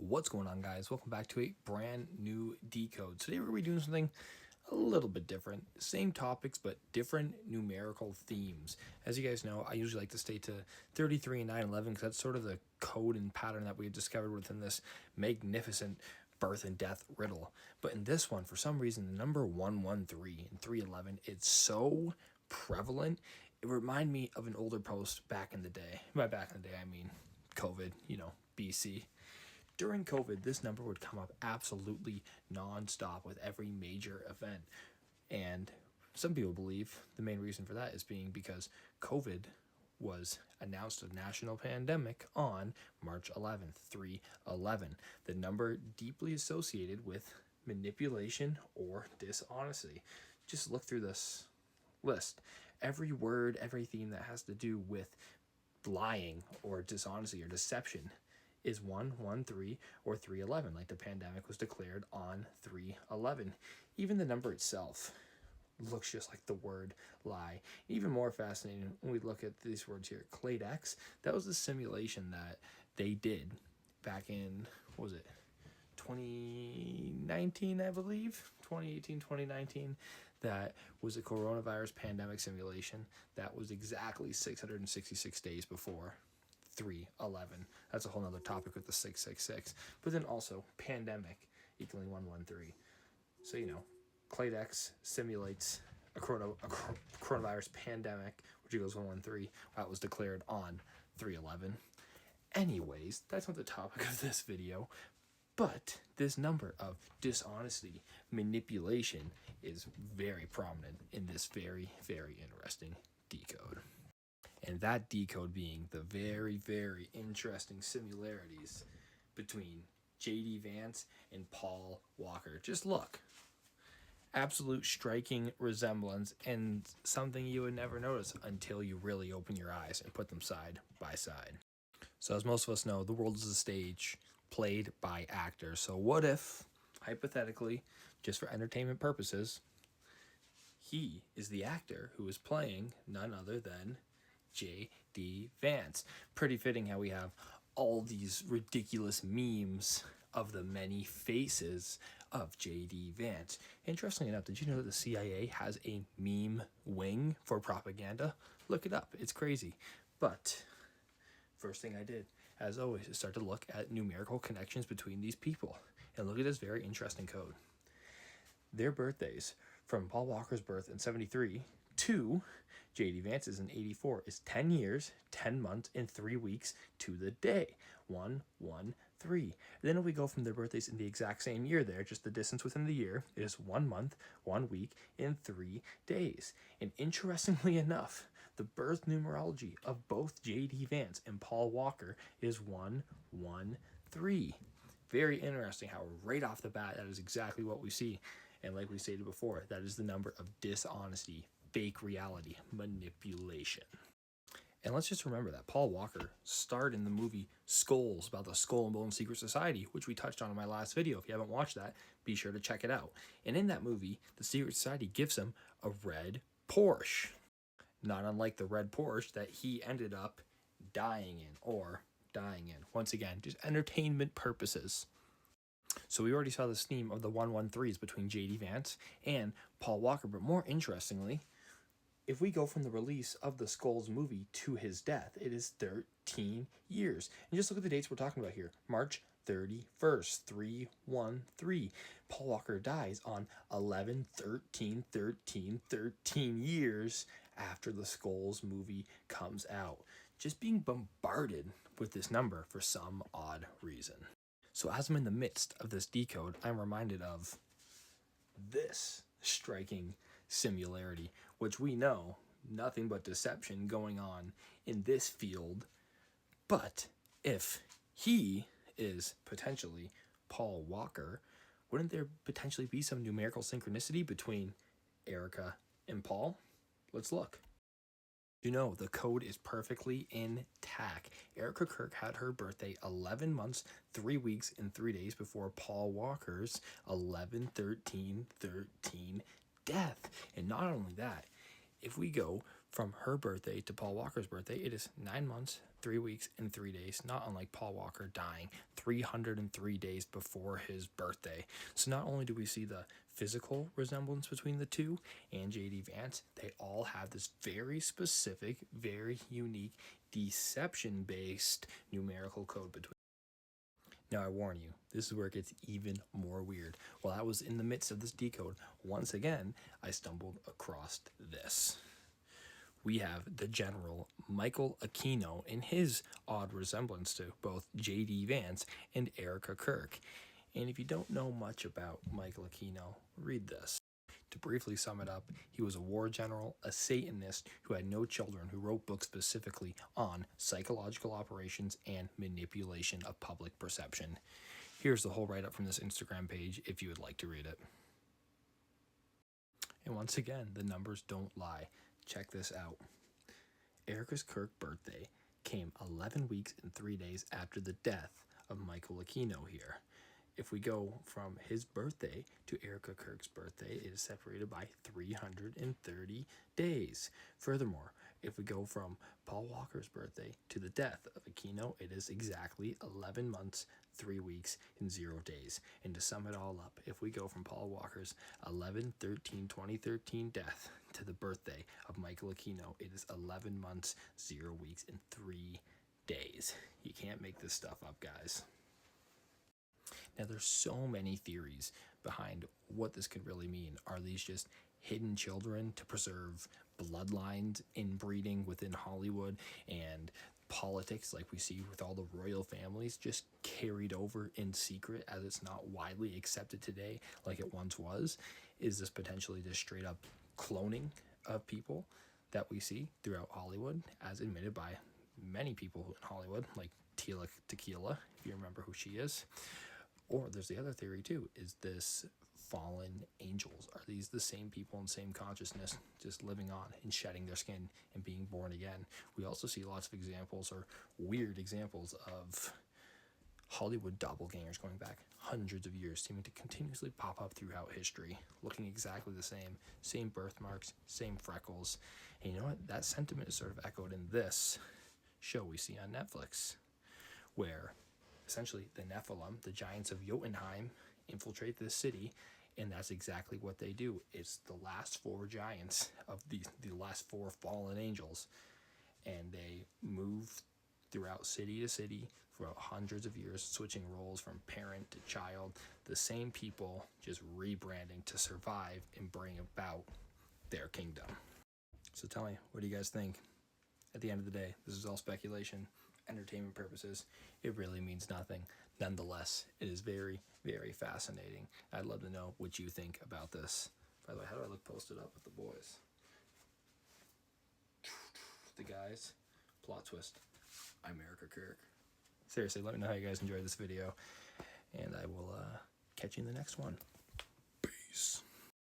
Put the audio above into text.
What's going on, guys? Welcome back to a brand new decode. Today we're going to be doing something a little bit different. Same topics, but different numerical themes. As you guys know, I usually like to stay to 33 and 911 because that's sort of the code and pattern that we've discovered within this magnificent birth and death riddle. But in this one, for some reason, the number 113 and 311, it's so prevalent. It reminded me of an older post back in the day. By back in the day, I mean COVID, BC. During COVID, this number would come up absolutely nonstop with every major event. And some people believe the main reason for that is being because COVID was announced a national pandemic on March 11th, 3/11. The number deeply associated with manipulation or dishonesty. Just look through this list. Every word, every theme that has to do with lying or dishonesty or deception is 113 or 311, like the pandemic was declared on 3/11. Even the number itself looks just like the word lie. Even more fascinating when we look at these words here. Clade X, that was the simulation that they did back in, what was it, 2019, I believe, 2018, 2019. That was a coronavirus pandemic simulation that was exactly 666 days before 3/11. That's a whole nother topic with the 666. But then also pandemic equaling 113. So Clade X simulates a coronavirus pandemic, which equals 113. That was declared on 3/11. Anyways, that's not the topic of this video. But this number of dishonesty, manipulation is very prominent in this very, very interesting decode. And that decode being the very, very interesting similarities between J.D. Vance and Paul Walker. Just look. Absolute striking resemblance and something you would never notice until you really open your eyes and put them side by side. So as most of us know, the world is a stage played by actors. So what if, hypothetically, just for entertainment purposes, he is the actor who is playing none other than J.D. Vance. Pretty fitting how we have all these ridiculous memes of the many faces of J.D. Vance. Interestingly enough, did you know that the CIA has a meme wing for propaganda? Look it up. It's crazy. But first thing I did, as always, is start to look at numerical connections between these people. And look at this very interesting code. Their birthdays, from Paul Walker's birth in 73 to J.D. Vance's in 84, is 10 years, 10 months, and 3 weeks to the day. 113. Then if we go from their birthdays in the exact same year there, just the distance within the year, it is 1 month, 1 week, and 3 days. And interestingly enough, the birth numerology of both J.D. Vance and Paul Walker is 113. Very interesting how right off the bat, that is exactly what we see. And like we stated before, that is the number of dishonesty, fake reality, manipulation. And let's just remember that Paul Walker starred in the movie Skulls, about the Skull and Bone Secret Society, which we touched on in my last video. If you haven't watched that, be sure to check it out. And in that movie, the Secret Society gives him a red Porsche. Not unlike the red Porsche that he ended up dying in. Once again, just entertainment purposes. So we already saw this theme of the 113s between J.D. Vance and Paul Walker. But more interestingly, if we go from the release of the Skulls movie to his death, it is 13 years. And just look at the dates we're talking about here. March 31st, 313. Paul Walker dies on 11/13/13 years after the Skulls movie comes out. Just being bombarded with this number for some odd reason. So as I'm in the midst of this decode, I'm reminded of this striking similarity, which we know nothing but deception going on in this field. But if he is potentially Paul Walker, wouldn't there potentially be some numerical synchronicity between Erica and Paul? Let's look. The code is perfectly intact. Erica Kirk had her birthday 11 months, 3 weeks, and 3 days before Paul Walker's 11/13/13 death. And not only that, if we go From her birthday to Paul Walker's birthday, it is 9 months, 3 weeks, and 3 days, not unlike Paul Walker dying 303 days before his birthday. So not only do we see the physical resemblance between the two and J.D. Vance, they all have this very specific, very unique, deception-based numerical code between. Now, I warn you, this is where it gets even more weird. While I was in the midst of this decode, once again, I stumbled across this. We have the General Michael Aquino and his odd resemblance to both J.D. Vance and Erica Kirk. And if you don't know much about Michael Aquino, read this. To briefly sum it up, he was a war general, a Satanist who had no children, who wrote books specifically on psychological operations and manipulation of public perception. Here's the whole write-up from this Instagram page if you would like to read it. And once again, the numbers don't lie. Check this out. Erica Kirk's birthday came 11 weeks and 3 days after the death of Michael Aquino here. If we go from his birthday to Erica Kirk's birthday, it is separated by 330 days. Furthermore, if we go from Paul Walker's birthday to the death of Aquino, it is exactly 11 months, 3 weeks, and 0 days. And to sum it all up, if we go from Paul Walker's 11/13/2013 death to the birthday of Michael Aquino, it is 11 months, 0 weeks, and 3 days. You can't make this stuff up, guys. Now, there's so many theories behind what this could really mean. Are these just hidden children to preserve bloodlines, inbreeding within Hollywood, and politics like we see with all the royal families just carried over in secret as it's not widely accepted today like it once was? Is this potentially just straight up cloning of people that we see throughout Hollywood, as admitted by many people in Hollywood, like Tila Tequila, if you remember who she is? Or there's the other theory too, is this fallen angels? Are these the same people and same consciousness just living on and shedding their skin and being born again? We also see lots of examples, or weird examples, of Hollywood doppelgangers going back hundreds of years, seeming to continuously pop up throughout history, looking exactly the same birthmarks, same freckles. And you know what? That sentiment is sort of echoed in this show we see on Netflix, where essentially the Nephilim, the giants of Jotunheim, infiltrate this city, and that's exactly what they do. It's the last 4 giants of the last 4 fallen angels, and they move throughout city to city for hundreds of years, switching roles from parent to child, the same people just rebranding to survive and bring about their kingdom. So tell me, what do you guys think? At the end of the day, this is all speculation, entertainment purposes. It really means nothing. Nonetheless, it is very, very fascinating. I'd love to know what you think about this. By the way, how do I look posted up with the boys? The guys. Plot twist. I'm Erica Kirk. Seriously, let me know how you guys enjoyed this video, and I will catch you in the next one. Peace.